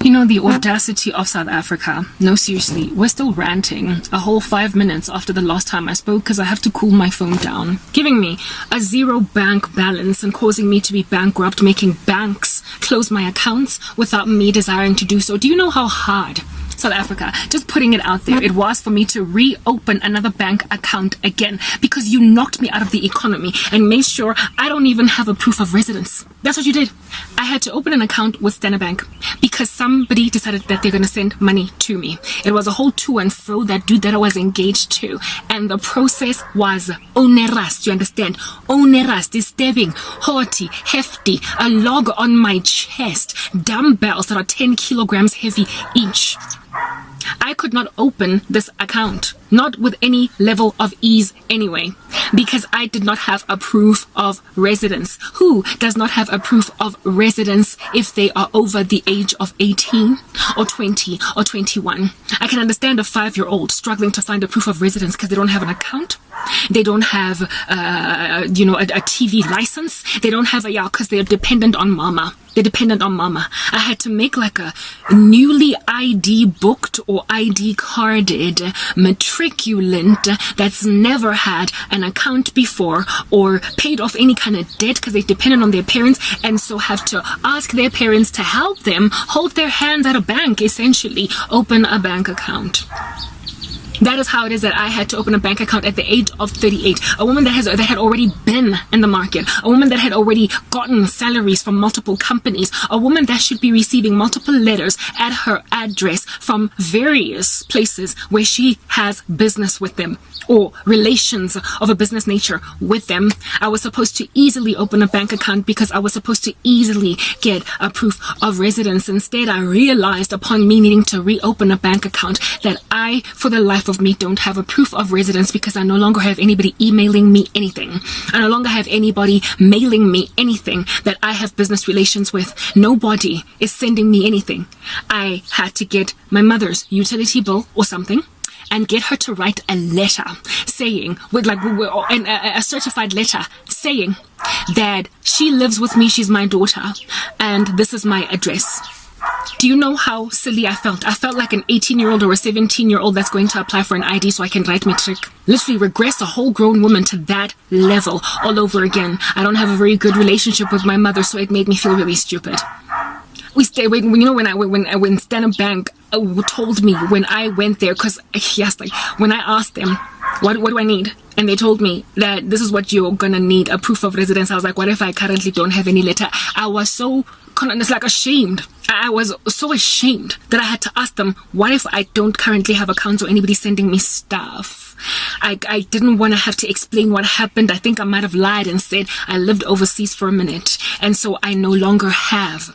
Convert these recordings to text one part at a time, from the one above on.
You know, the audacity of South Africa. No, seriously, we're still ranting a whole 5 minutes after the last time I spoke because I have to cool my phone down. Giving me a zero bank balance and causing me to be bankrupt, making banks close my accounts without me desiring to do so. Do you know how hard, South Africa, just putting it out there, it was for me to reopen another bank account again because you knocked me out of the economy and made sure I don't even have a proof of residence. That's what you did. I had to open an account with Standard Bank because somebody decided that they're going to send money to me. It was a whole to and fro, that dude that I was engaged to. And the process was onerous, you understand? Onerous, disturbing, haughty, hefty, a log on my chest, dumbbells that are 10 kilograms heavy each. I could not open this account, not with any level of ease anyway, because I did not have a proof of residence. Who does not have a proof of residence if they are over the age of 18 or 20 or 21? I can understand a 5-year-old struggling to find a proof of residence because they don't have an account. They don't have, a TV license. They don't have because they're dependent on mama. They're dependent on mama. I had to make like a newly ID booked or ID carded matriculant that's never had an account before or paid off any kind of debt because they're dependent on their parents, and so have to ask their parents to help them hold their hands at a bank, essentially open a bank account. That is how it is that I had to open a bank account at the age of 38. A woman that had already been in the market. A woman that had already gotten salaries from multiple companies. A woman that should be receiving multiple letters at her address from various places where she has business with them or relations of a business nature with them. I was supposed to easily open a bank account because I was supposed to easily get a proof of residence. Instead, I realized upon me needing to reopen a bank account that I, for the life of me, don't have a proof of residence because I no longer have anybody emailing me anything. I no longer have anybody mailing me anything that I have business relations with. Nobody is sending me anything. I had to get my mother's utility bill or something and get her to write a letter saying, a certified letter saying that she lives with me, she's my daughter, and this is my address. Do you know how silly I felt? I felt like an 18-year-old or a 17-year-old that's going to apply for an ID so I can write matric. Literally regress a whole grown woman to that level all over again. I don't have a very good relationship with my mother, so it made me feel really stupid. When Standard Bank told me when I went there, because when I asked them, what do I need? And they told me that this is what you're gonna need, a proof of residence. I was like, what if I currently don't have any letter? I was so ashamed. I was so ashamed that I had to ask them, what if I don't currently have accounts or anybody sending me stuff? I didn't want to have to explain what happened. I think I might have lied and said I lived overseas for a minute, and so I no longer have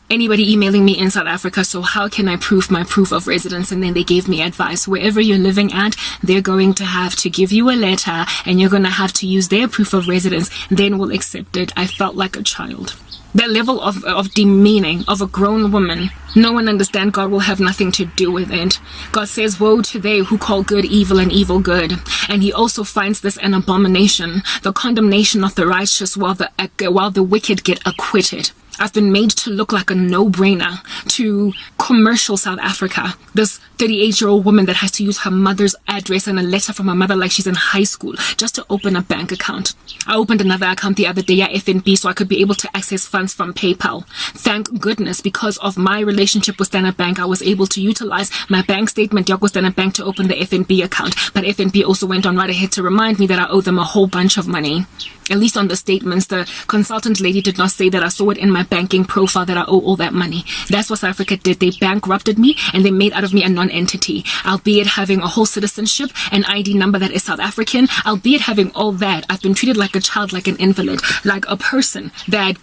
anybody emailing me in South Africa, so how can I prove my proof of residence? And then they gave me advice. Wherever you're living at, they're going to have to give you a letter and you're going to have to use their proof of residence, then we'll accept it. I felt like a child. That level of demeaning of a grown woman. No one understands. God will have nothing to do with it. God says, woe to they who call good evil and evil good. And he also finds this an abomination, the condemnation of the righteous while the wicked get acquitted. I've been made to look like a no-brainer to commercial South Africa. This 38-year-old woman that has to use her mother's address and a letter from her mother like she's in high school just to open a bank account. I opened another account the other day at FNB so I could be able to access funds from PayPal. Thank goodness, because of my relationship with Standard Bank, I was able to utilize my bank statement with Standard Bank to open the FNB account. But FNB also went on right ahead to remind me that I owe them a whole bunch of money. At least on the statements, the consultant lady did not say that. I saw it in my banking profile that I owe all that money. That's what South Africa did. They bankrupted me and they made out of me a non-entity. Albeit having a whole citizenship, an ID number that is South African, albeit having all that, I've been treated like a child, like an invalid, like a person that,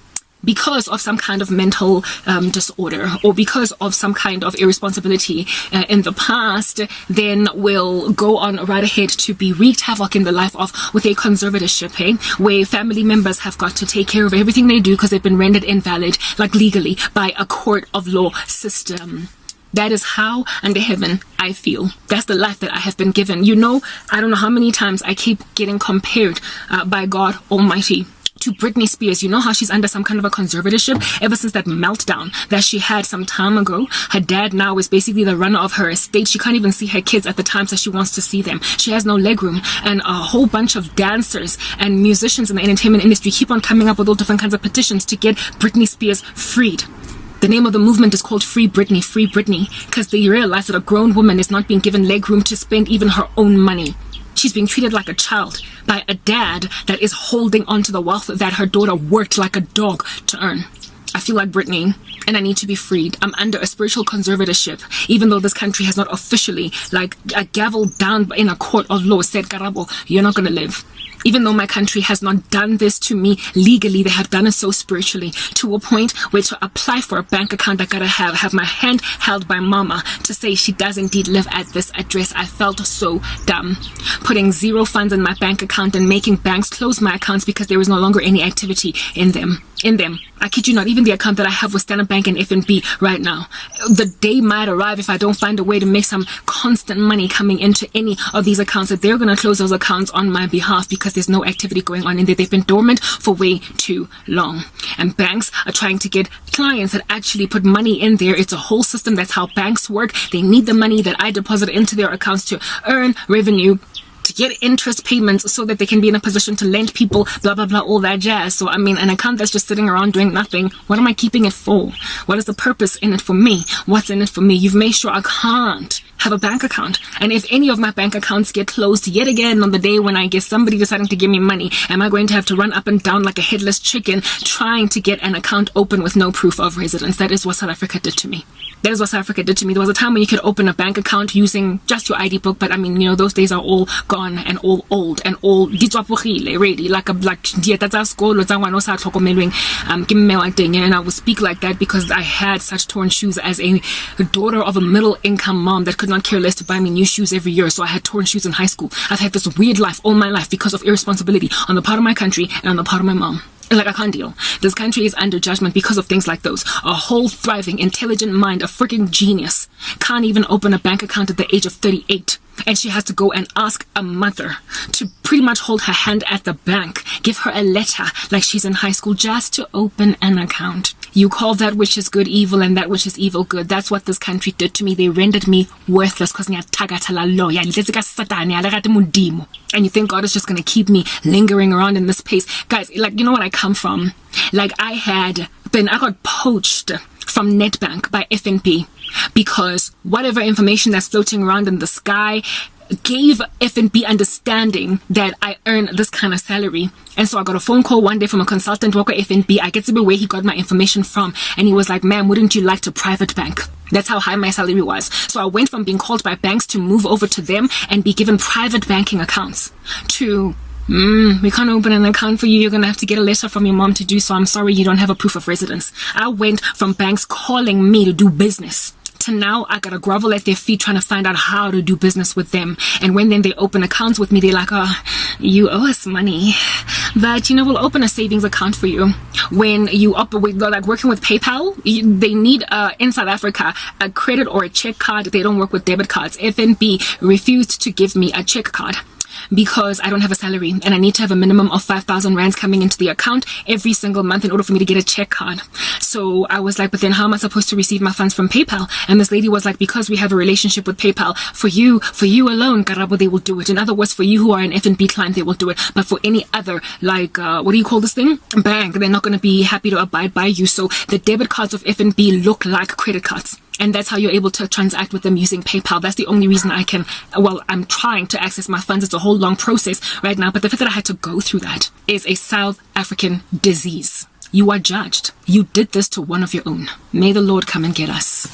because of some kind of mental disorder or because of some kind of irresponsibility in the past, then will go on right ahead to be wreaked havoc in the life of with a conservatorship, where family members have got to take care of everything they do because they've been rendered invalid, like legally, by a court of law system. That is how under heaven I feel. That's the life that I have been given. You know, I don't know how many times I keep getting compared by God Almighty to Britney Spears. You know how she's under some kind of a conservatorship ever since that meltdown that she had some time ago. Her dad now is basically the runner of her estate. She can't even see her kids at the times that she wants to see them. She has no legroom, and a whole bunch of dancers and musicians in the entertainment industry keep on coming up with all different kinds of petitions to get Britney Spears freed. The name of the movement is called Free Britney, because they realize that a grown woman is not being given legroom to spend even her own money. She's being treated like a child by a dad that is holding on to the wealth that her daughter worked like a dog to earn. I feel like Britney, and I need to be freed. I'm under a spiritual conservatorship, even though this country has not officially, like, a gavel down in a court of law said, Karabo, you're not gonna live. Even though my country has not done this to me legally, they have done it so spiritually, to a point where to apply for a bank account, I gotta have my hand held by mama to say she does indeed live at this address. I felt so dumb. Putting zero funds in my bank account and making banks close my accounts because there was no longer any activity in them. I kid you not, even the account that I have with Standard Bank and FNB right now. The day might arrive if I don't find a way to make some constant money coming into any of these accounts that they're going to close those accounts on my behalf because there's no activity going on in there. They've been dormant for way too long. And banks are trying to get clients that actually put money in there. It's a whole system. That's how banks work. They need the money that I deposit into their accounts to earn revenue, to get interest payments so that they can be in a position to lend people, blah, blah, blah, all that jazz. So, I mean, an account that's just sitting around doing nothing, what am I keeping it for? What is the purpose in it for me? What's in it for me? You've made sure I can't have a bank account. And if any of my bank accounts get closed yet again on the day when I get somebody deciding to give me money, am I going to have to run up and down like a headless chicken trying to get an account open with no proof of residence? That is what South Africa did to me. That is what South Africa did to me. There was a time when you could open a bank account using just your ID book, but I mean, you know, those days are all gone and all old and all already. Like and I would speak like that because I had such torn shoes as a daughter of a middle income mom that could not care less to buy me new shoes every year. So I had torn shoes in high school. I've had this weird life all my life because of irresponsibility on the part of my country and on the part of my mom. Like, I can't deal. This country is under judgment because of things like those. A whole thriving, intelligent mind, a freaking genius, can't even open a bank account at the age of 38. And she has to go and ask a mother to pretty much hold her hand at the bank, give her a letter like she's in high school just to open an account. You call that which is good evil and that which is evil good. That's what this country did to me. They rendered me worthless because and you think God is just going to keep me lingering around in this pace? Guys, like, you know what I come from? Like, I got poached from Netbank by FNB because whatever information that's floating around in the sky gave FNB understanding that I earn this kind of salary. And so I got a phone call one day from a consultant worker at FNB. I get to be where he got my information from. And he was like, ma'am, wouldn't you like to private bank? That's how high my salary was. So I went from being called by banks to move over to them and be given private banking accounts to we can't open an account for you. You're going to have to get a letter from your mom to do so. I'm sorry, you don't have a proof of residence. I went from banks calling me to do business to now I gotta grovel at their feet trying to find out how to do business with them. And when then they open accounts with me, they're like, oh, you owe us money, but you know, we'll open a savings account for you. When you like working with PayPal, they need in South Africa a credit or a check card. They don't work with debit cards. FNB refused to give me a check card because I don't have a salary and I need to have a minimum of 5,000 rands coming into the account every single month in order for me to get a check card. So I was like, but then how am I supposed to receive my funds from PayPal? And this lady was like, because we have a relationship with PayPal, for you alone, Karabo, they will do it. In other words, for you who are an FNB client, they will do it. But for any other, like, what do you call this thing? Bank, they're not going to be happy to abide by you. So the debit cards of FNB look like credit cards. And that's how you're able to transact with them using PayPal. That's the only reason I'm trying to access my funds. It's a whole long process right now. But the fact that I had to go through that is a South African disease. You are judged. You did this to one of your own. May the Lord come and get us.